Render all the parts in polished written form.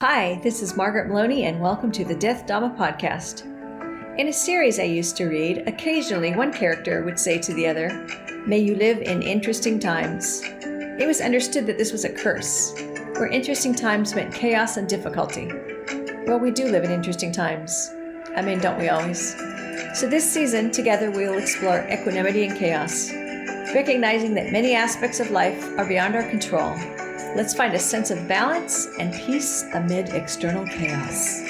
Hi, this is Margaret Maloney, and welcome to the Death Dhamma Podcast. In a series I used to read, occasionally one character would say to the other, "May you live in interesting times." It was understood that this was a curse, where interesting times meant chaos and difficulty. Well, we do live in interesting times. I mean, don't we always? So this season, together we will explore equanimity and chaos, recognizing that many aspects of life are beyond our control. Let's find a sense of balance and peace amid external chaos.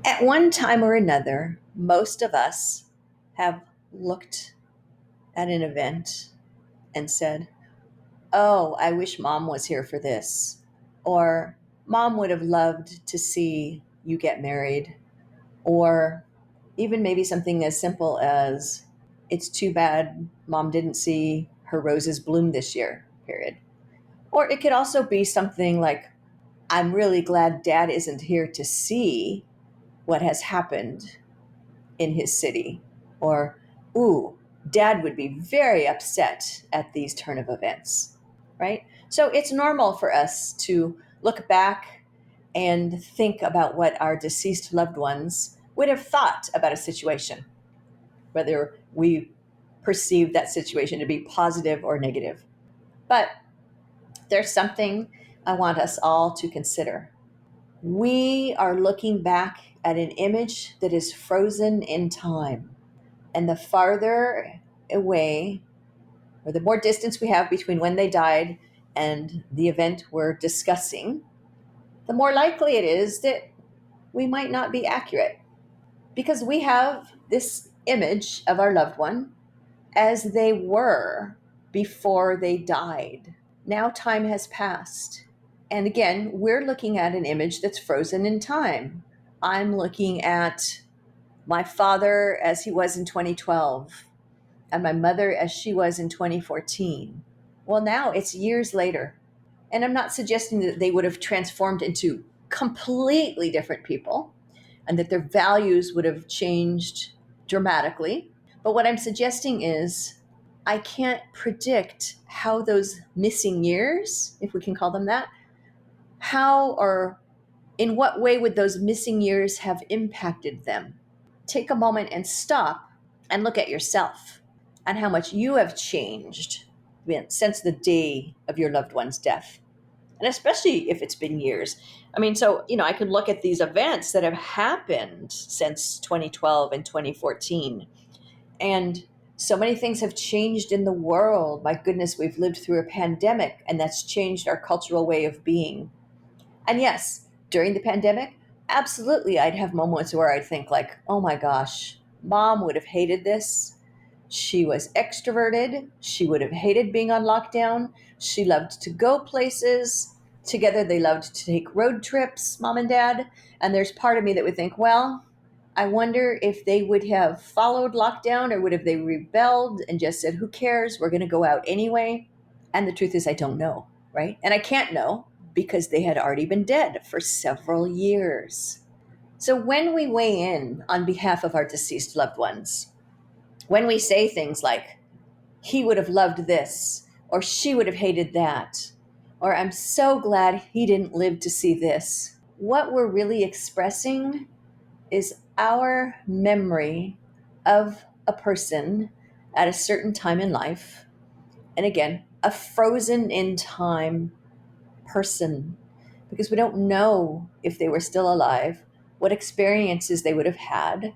At one time or another, most of us have looked at an event and said, "Oh, I wish Mom was here for this." Or, "Mom would have loved to see you get married." Or even maybe something as simple as, "It's too bad Mom didn't see her roses bloom this year," period. Or it could also be something like, "I'm really glad Dad isn't here to see what has happened in his city." Or, "Ooh, Dad would be very upset at these turn of events," right? So it's normal for us to look back and think about what our deceased loved ones would have thought about a situation, whether we perceive that situation to be positive or negative. But there's something I want us all to consider. We are looking back at an image that is frozen in time. And the farther away, or the more distance we have between when they died and the event we're discussing, the more likely it is that we might not be accurate. Because we have this image of our loved one as they were before they died. Now time has passed. And again, we're looking at an image that's frozen in time. I'm looking at my father as he was in 2012 and my mother as she was in 2014. Well, now it's years later. And I'm not suggesting that they would have transformed into completely different people and that their values would have changed dramatically. But what I'm suggesting is I can't predict how those missing years, if we can call them that, how or in what way would those missing years have impacted them? Take a moment and stop and look at yourself and how much you have changed since the day of your loved one's death. And especially if it's been years. I mean, I could look at these events that have happened since 2012 and 2014. And so many things have changed in the world. My goodness, we've lived through a pandemic, and that's changed our cultural way of being. And yes, during the pandemic, absolutely, I'd have moments where I'd think like, "Oh my gosh, Mom would have hated this. She was extroverted. She would have hated being on lockdown. She loved to go places. Together, they loved to take road trips, Mom and Dad." And there's part of me that would think, well, I wonder if they would have followed lockdown or would have they rebelled and just said, "Who cares? We're going to go out anyway." And the truth is, I don't know, right? And I can't know because they had already been dead for several years. So when we weigh in on behalf of our deceased loved ones, when we say things like, "He would have loved this," or "She would have hated that," or "I'm so glad he didn't live to see this," what we're really expressing is our memory of a person at a certain time in life. And again, a frozen in time person, because we don't know if they were still alive, what experiences they would have had,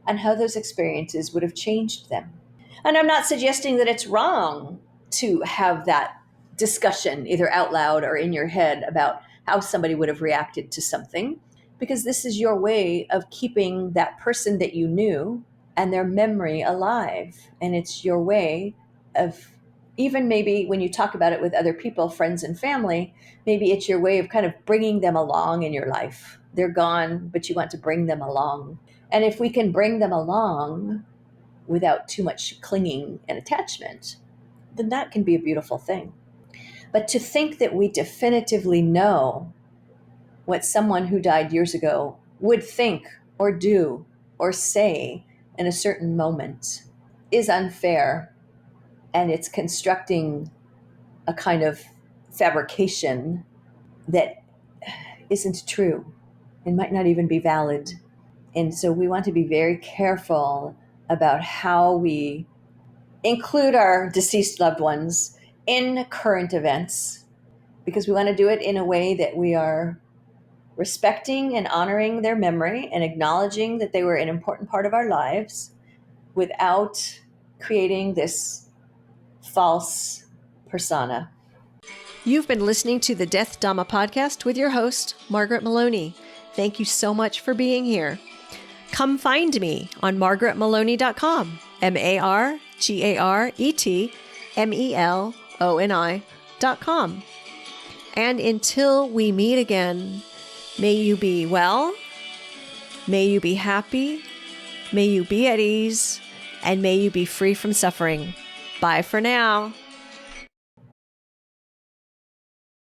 and how those experiences would have changed them. And I'm not suggesting that it's wrong to have that discussion either out loud or in your head about how somebody would have reacted to something, because this is your way of keeping that person that you knew and their memory alive. And it's your way of, even maybe when you talk about it with other people, friends and family, maybe it's your way of kind of bringing them along in your life. They're gone, but you want to bring them along. And if we can bring them along without too much clinging and attachment, then that can be a beautiful thing. But to think that we definitively know what someone who died years ago would think or do or say in a certain moment is unfair, and it's constructing a kind of fabrication that isn't true and might not even be valid. And so we want to be very careful about how we include our deceased loved ones in current events, because we want to do it in a way that we are respecting and honoring their memory and acknowledging that they were an important part of our lives without creating this false persona. You've been listening to the Death Dhamma Podcast with your host, Margaret Maloney. Thank you so much for being here. Come find me on margaretmaloney.com, margaretmeloni.com. And until we meet again, may you be well, may you be happy, may you be at ease, and may you be free from suffering. Bye for now.